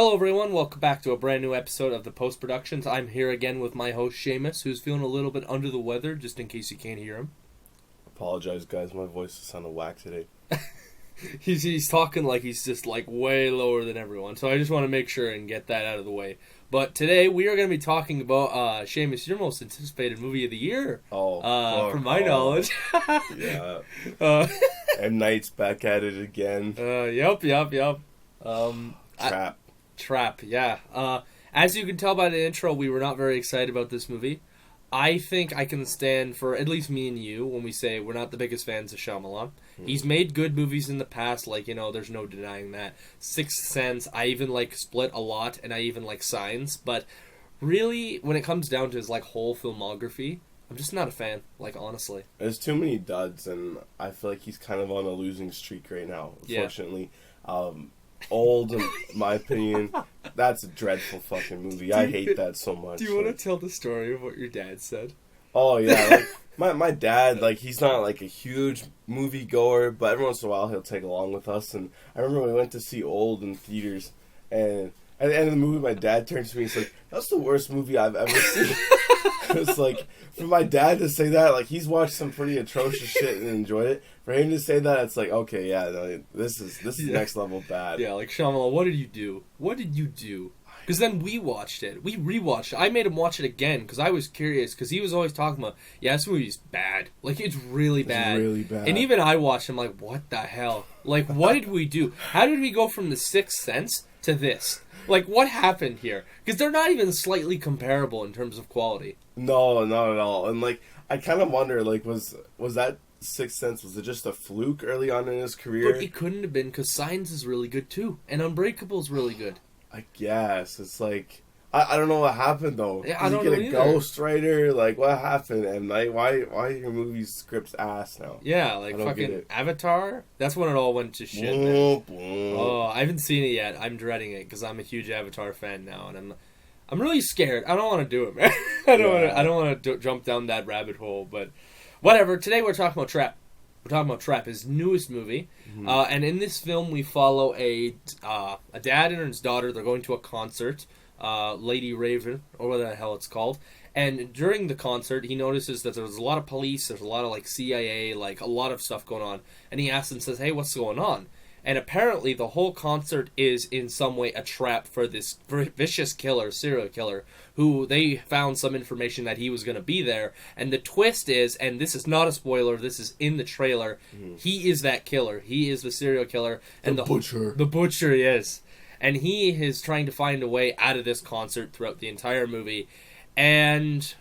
Hello everyone, welcome back to a brand new episode of the Post Productions. I'm here again with my host Seamus, who's feeling a little bit under the weather, just in case you can't hear him. Apologize guys, my voice is sounding whack today. He's talking like he's just like way lower than everyone, so I just want to make sure and get that out of the way. But today we are going to be talking about, Seamus, your most anticipated movie of the year. From my knowledge. Yeah. M.Night's back at it again. Yep. Trap, yeah. As you can tell by the intro, we were not very excited about this movie. I think I can stand for, at least me and you, when we say we're not the biggest fans of Shyamalan. He's made good movies in the past, like, there's no denying that. Sixth Sense, I even like Split a lot, and I even like Signs, but really, when it comes down to his, whole filmography, I'm just not a fan, honestly. There's too many duds, and I feel like he's kind of on a losing streak right now, unfortunately. Yeah. Old, in my opinion, that's a dreadful fucking movie. I hate that so much. Do you want to tell the story of what your dad said? Oh, yeah, my dad, he's not, a huge movie goer, but every once in a while he'll take along with us, and I remember we went to see Old in theaters, and at the end of the movie, my dad turns to me and he's like, "That's the worst movie I've ever seen." It's for my dad to say that, he's watched some pretty atrocious shit and enjoyed it. For him to say that, it's okay, yeah, no, this is next level bad. Yeah, Shyamalan, what did you do? What did you do? Because then we watched it. We rewatched it. I made him watch it again because I was curious because he was always talking about, yeah, this movie's bad. It's really bad. It's really bad. And even I watched him what the hell? What did we do? How did we go from The Sixth Sense to this? What happened here? Because they're not even slightly comparable in terms of quality. No, not at all. And, I kind of wonder, was that Sixth Sense, was it just a fluke early on in his career? But it couldn't have been, because Signs is really good, too. And Unbreakable is really good. I guess. It's I don't know what happened, though. Yeah, I don't know. Did you get a ghostwriter? What happened? And, why are your movie scripts ass now? Yeah, fucking Avatar? That's when it all went to shit. Oh, I haven't seen it yet. I'm dreading it, because I'm a huge Avatar fan now, and I'm really scared. I don't want to do it, man. I don't want to jump down that rabbit hole, but whatever. Today we're talking about Trap. We're talking about Trap, his newest movie. Mm-hmm. And in this film, we follow a dad and his daughter. They're going to a concert, Lady Raven, or whatever the hell it's called. And during the concert, he notices that there's a lot of police, there's a lot of CIA, a lot of stuff going on. And he asks and says, "Hey, what's going on?" And apparently the whole concert is in some way a trap for this vicious killer, serial killer, who they found some information that he was going to be there. And the twist is, and this is not a spoiler, this is in the trailer, he is that killer. He is the serial killer. And the butcher. The butcher, yes. And he is trying to find a way out of this concert throughout the entire movie. And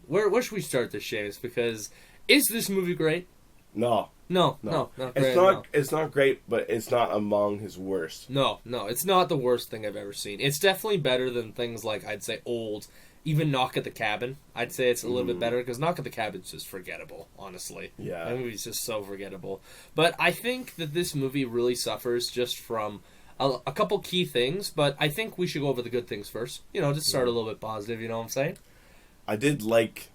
where should we start this, James? Because is this movie great? No. No, not great. It's not great, but it's not among his worst. No, it's not the worst thing I've ever seen. It's definitely better than things like, I'd say, Old, even Knock at the Cabin. I'd say it's a little bit better, because Knock at the Cabin's just forgettable, honestly. Yeah. That movie's just so forgettable. But I think that this movie really suffers just from a couple key things, but I think we should go over the good things first. Just start a little bit positive, you know what I'm saying? I did like...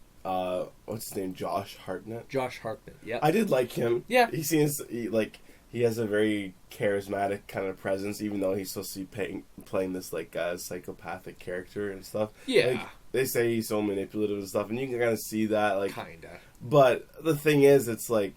what's his name? Josh Hartnett? Josh Hartnett, yeah. I did like him. Yeah. He seems, he has a very charismatic kind of presence, even though he's supposed to be playing this, psychopathic character and stuff. Yeah. They say he's so manipulative and stuff, and you can kind of see that, Kinda. But the thing is, it's I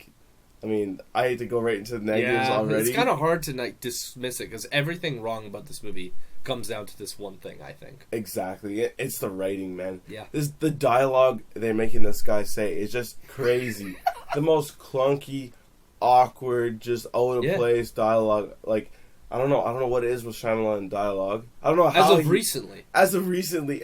hate to go right into the negatives already. It's kind of hard to, dismiss it, because everything wrong about this movie comes down to this one thing, I think. Exactly. It's the writing, man. Yeah. The dialogue they're making this guy say is just crazy. The most clunky, awkward, just out of place dialogue. I don't know what it is with Shyamalan dialogue. I don't know how. As of recently.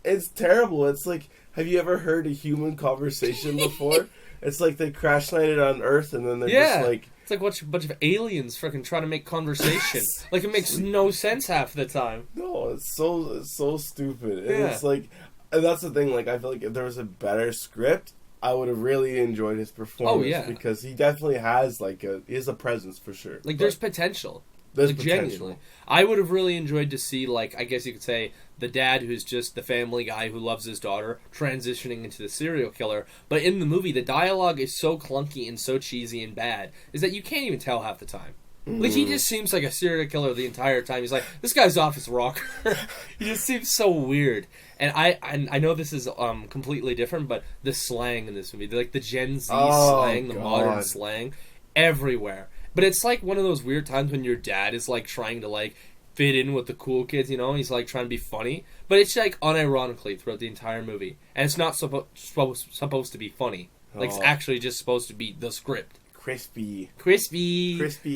It's terrible. It's have you ever heard a human conversation before? It's they crash landed on Earth and then they're just It's watch a bunch of aliens freaking trying to make conversation. It makes no sense half the time. No, it's so stupid. And it's and that's the thing, I feel if there was a better script, I would have really enjoyed his performance. Oh, yeah. Because he definitely has, he has a presence for sure. There's potential. There's potential. Genuinely. I would have really enjoyed to see, I guess you could say, the dad who's just the family guy who loves his daughter transitioning into the serial killer. But in the movie, the dialogue is so clunky and so cheesy and bad is that you can't even tell half the time. Like, he just seems like a serial killer the entire time. He's like, this guy's off his rocker. He just seems so weird. And I know this is completely different, but the slang in this movie, like the Gen Z slang, the modern slang, everywhere. But it's like one of those weird times when your dad is like trying to like fit in with the cool kids, you know? He's like trying to be funny, but it's like unironically throughout the entire movie, and it's not supposed to be funny. Like, it's actually just supposed to be the script. Crispy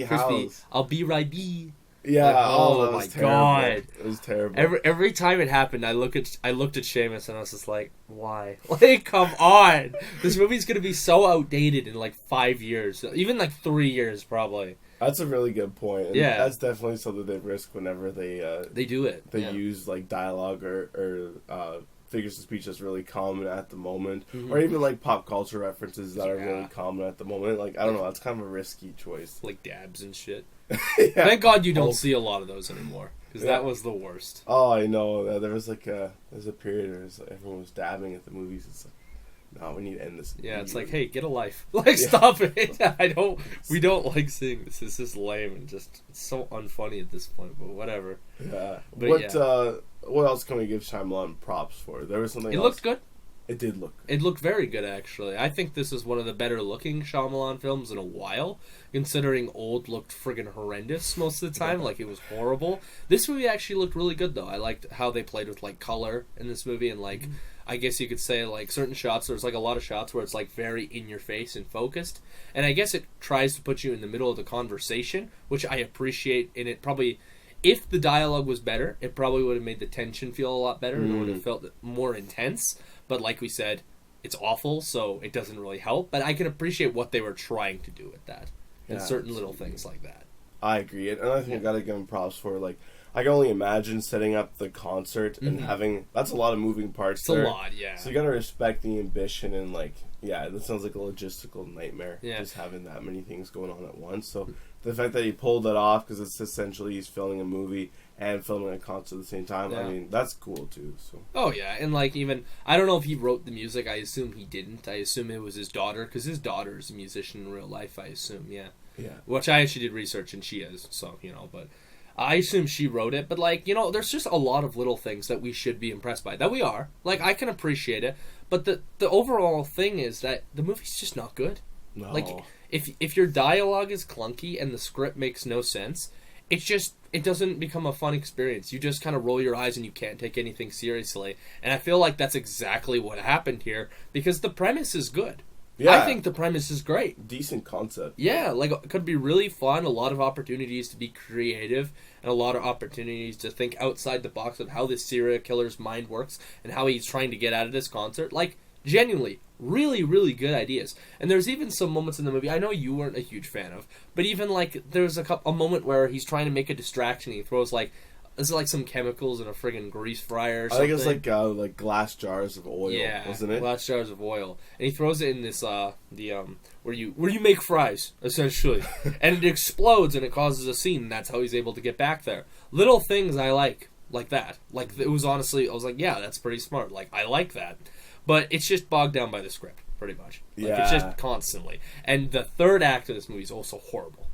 house. I'll be right be. Yeah. Like, oh my god, it was terrible. Every time it happened, I looked at Seamus and I was just like, why? Like, come on, this movie's gonna be so outdated in like 5 years, even like 3 years probably. That's a really good point. And yeah, that's definitely something they risk whenever they do it. They use like dialogue or figures of speech that's really common at the moment, or even like pop culture references that are really common at the moment. Like, I don't know, that's kind of a risky choice. Like dabs and shit. Thank God you don't see a lot of those anymore, because that was the worst. Oh, I know. There was like there's a period where everyone was dabbing at the movies. It's like, no, we need to end this. Yeah, it's like, hey, get a life. Like, stop it. We don't like seeing this. It's just lame and just it's so unfunny at this point, but whatever. Yeah. But what else can we give Shyamalan props for? There was something else. It looked good. It did look good. It looked very good, actually. I think this is one of the better looking Shyamalan films in a while, considering Old looked friggin' horrendous most of the time. Like, it was horrible. This movie actually looked really good, though. I liked how they played with, like, color in this movie, and, like, I guess you could say, like, certain shots, there's, like, a lot of shots where it's, like, very in-your-face and focused. And I guess it tries to put you in the middle of the conversation, which I appreciate, and it probably... If the dialogue was better, it probably would have made the tension feel a lot better, and it would have felt more intense. But like we said, it's awful, so it doesn't really help. But I can appreciate what they were trying to do with that, and certain little things like that. I agree. And I think I gotta give them props for, like, I can only imagine setting up the concert and having... That's a lot of moving parts. It's a lot, yeah. So you gotta respect the ambition and, like... Yeah, that sounds like a logistical nightmare. Yeah. Just having that many things going on at once. So the fact that he pulled that off, because it's essentially he's filming a movie and filming a concert at the same time, I mean, that's cool, too. So. Oh, yeah. And, like, even... I don't know if he wrote the music. I assume he didn't. I assume it was his daughter, because his daughter is a musician in real life, I assume, yeah. Which I actually did research, and she is, so, you know, but... I assume she wrote it, but, like, you know, there's just a lot of little things that we should be impressed by. That we are. Like, I can appreciate it, but the overall thing is that the movie's just not good. No. Like, if your dialogue is clunky and the script makes no sense, it doesn't become a fun experience. You just kind of roll your eyes and you can't take anything seriously. And I feel like that's exactly what happened here, because the premise is good. Yeah. I think the premise is great. Decent concept. Yeah, like, it could be really fun, a lot of opportunities to be creative, and a lot of opportunities to think outside the box of how this serial killer's mind works, and how he's trying to get out of this concert. Like, genuinely, really, really good ideas. And there's even some moments in the movie I know you weren't a huge fan of, but even, like, there's a moment where he's trying to make a distraction, he throws, like, is it like some chemicals in a friggin' grease fryer or something? I think it's like glass jars of oil, wasn't it? Glass jars of oil. And he throws it in this, where you make fries, essentially. And it explodes and it causes a scene, and that's how he's able to get back there. Little things I like that. Like, it was honestly, I was like, yeah, that's pretty smart. Like, I like that. But it's just bogged down by the script, pretty much. Like, it's just constantly. And the third act of this movie is also horrible.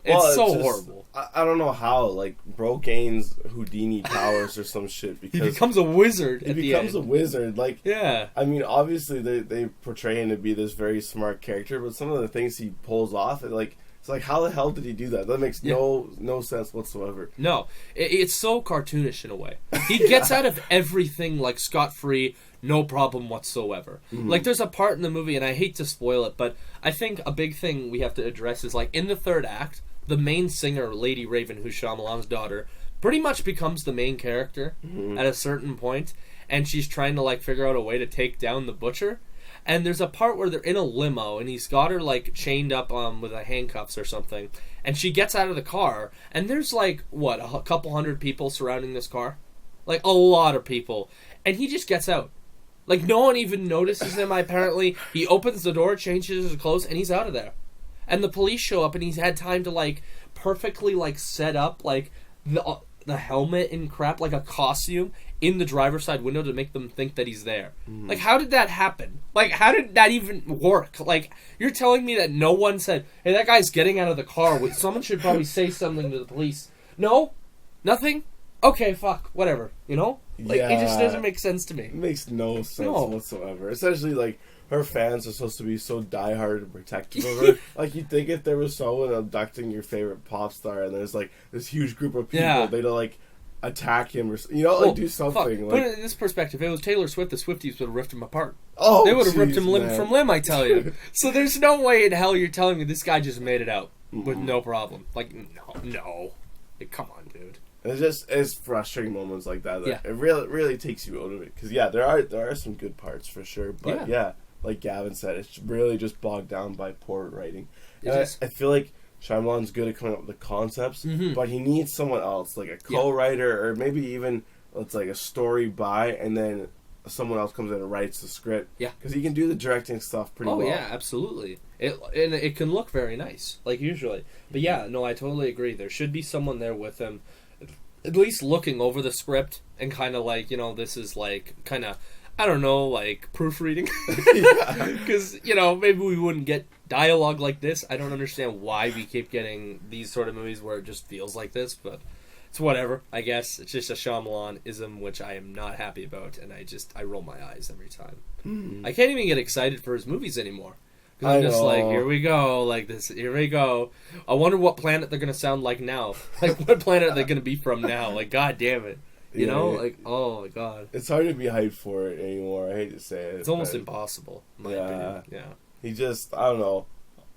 It's so horrible. I don't know how. Like, bro gains Houdini powers or some shit. Because he becomes a wizard. He becomes a wizard. Like, yeah. I mean, obviously they portray him to be this very smart character, but some of the things he pulls off, it's like, how the hell did he do that? That makes no sense whatsoever. No, it's so cartoonish in a way. He gets out of everything like scot-free, no problem whatsoever. Mm-hmm. Like, there's a part in the movie, and I hate to spoil it, but I think a big thing we have to address is, like, in the third act, the main singer, Lady Raven, who's Shyamalan's daughter, pretty much becomes the main character at a certain point, and she's trying to, like, figure out a way to take down the butcher. And there's a part where they're in a limo, and he's got her, like, chained up with handcuffs or something, and she gets out of the car, and there's, like, a couple hundred people surrounding this car? Like, a lot of people. And he just gets out. Like, no one even notices him, apparently. He opens the door, changes his clothes, and he's out of there. And the police show up, and he's had time to, like, perfectly, like, set up, like, the helmet and crap, like a costume, in the driver's side window to make them think that he's there. Like, how did that happen? Like, how did that even work? Like, you're telling me that no one said, hey, that guy's getting out of the car. Someone should probably say something to the police. No? Nothing? Okay, fuck. Whatever. You know? Like, it just doesn't make sense to me. It makes no sense whatsoever. Essentially, like, her fans are supposed to be so diehard and protective of her. Like, you'd think if there was someone abducting your favorite pop star and there's, like, this huge group of people, they'd, like, attack him or, you know, like, do something. Like, put it in this perspective. If it was Taylor Swift, the Swifties would have ripped him apart. Oh, they would have ripped him limb from limb, I tell you. So there's no way in hell you're telling me this guy just made it out with no problem. Like, no. Like, come on, dude. It's frustrating moments like that it really takes you out of it. Because, there are some good parts for sure. But, like Gavin said, it's really just bogged down by poor writing. I feel like Shyamalan's good at coming up with the concepts, but he needs someone else, like a co-writer, or maybe even it's like a story by, and then someone else comes in and writes the script. Yeah, because he can do the directing stuff pretty well. Oh yeah, absolutely. It can look very nice, like usually. But yeah, no, I totally agree. There should be someone there with him, at least looking over the script and kind of like, you know, this is like kind of, I don't know, like proofreading. Because, you know, maybe we wouldn't get dialogue like this. I don't understand why we keep getting these sort of movies where it just feels like this, but it's whatever, I guess. It's just a Shyamalan-ism, which I am not happy about, and I roll my eyes every time. I can't even get excited for his movies anymore. Because I'm just like, here we go, like this, here we go. I wonder what planet they're going to sound like now. Like, what planet are they going to be from now? Like, god damn it. You know? Like, oh my god. It's hard to be hyped for it anymore. I hate to say it. It's almost impossible, in my opinion. Yeah. He just, I don't know.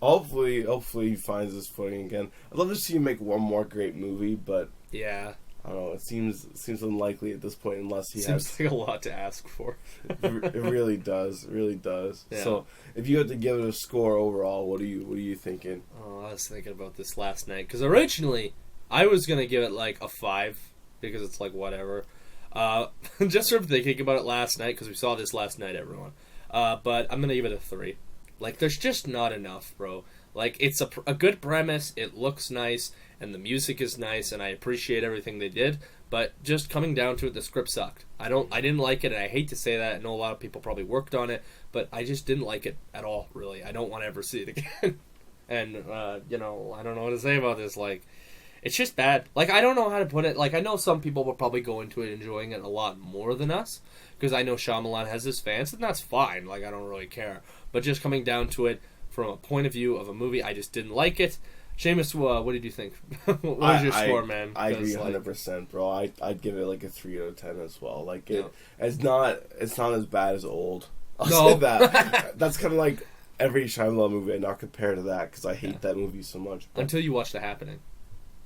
Hopefully he finds his footing again. I'd love to see him make one more great movie, but yeah, I don't know. It seems unlikely at this point unless he has. Seems like a lot to ask for. It really does. It really does. Yeah. So, if you had to give it a score overall, what are you thinking? Oh, I was thinking about this last night because originally I was gonna give it like a 5 because it's like whatever. Just from thinking about it last night because we saw this last night, everyone. But I'm gonna give it a 3. Like, there's just not enough, bro. Like, it's a good premise, it looks nice, and the music is nice, and I appreciate everything they did, but just coming down to it, the script sucked. I didn't like it, and I hate to say that. I know a lot of people probably worked on it, but I just didn't like it at all, really. I don't want to ever see it again. And, you know, I don't know what to say about this. Like, it's just bad. Like, I don't know how to put it. Like, I know some people will probably go into it enjoying it a lot more than us, because I know Shyamalan has his fans, and that's fine. Like, I don't really care. But just coming down to it, from a point of view of a movie, I just didn't like it. Seamus, what did you think? What was your score, man? I agree 100%, bro. I'd give it like a 3 out of 10 as well. Like, it's not as bad as Old. I'll say that. That's kind of like every Shyamalan movie, and not compare to that, because I hate that movie so much. But until you watch The Happening.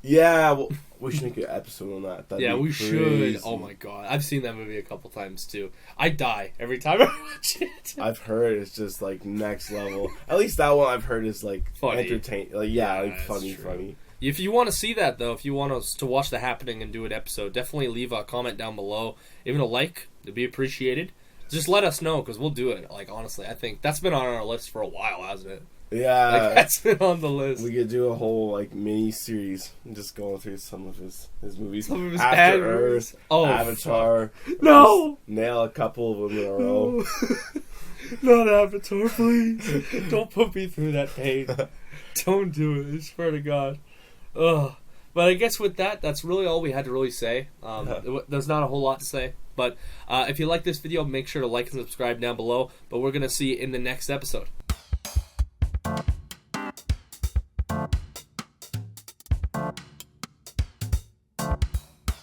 Yeah, well, we should make an episode on that. That'd we should. Oh my god, I've seen that movie a couple times too. I die every time I watch it. I've heard it's just like next level. At least that one I've heard is like entertaining. Like funny. If you want to see that though, if you want us to watch The Happening and do an episode, definitely leave a comment down below. Even a like would be appreciated. Just let us know because we'll do it. Like honestly, I think that's been on our list for a while, hasn't it? Yeah, like, that's been on the list. We could do a whole like mini series, just going through some of his movies. Some of his After Earth, Avatar. No, nail a couple of them in a row. Not Avatar, please. Don't put me through that pain. Don't do it. I swear to God. Ugh. But I guess with that, that's really all we had to really say. There's not a whole lot to say. But if you like this video, make sure to like and subscribe down below. But we're going to see you in the next episode.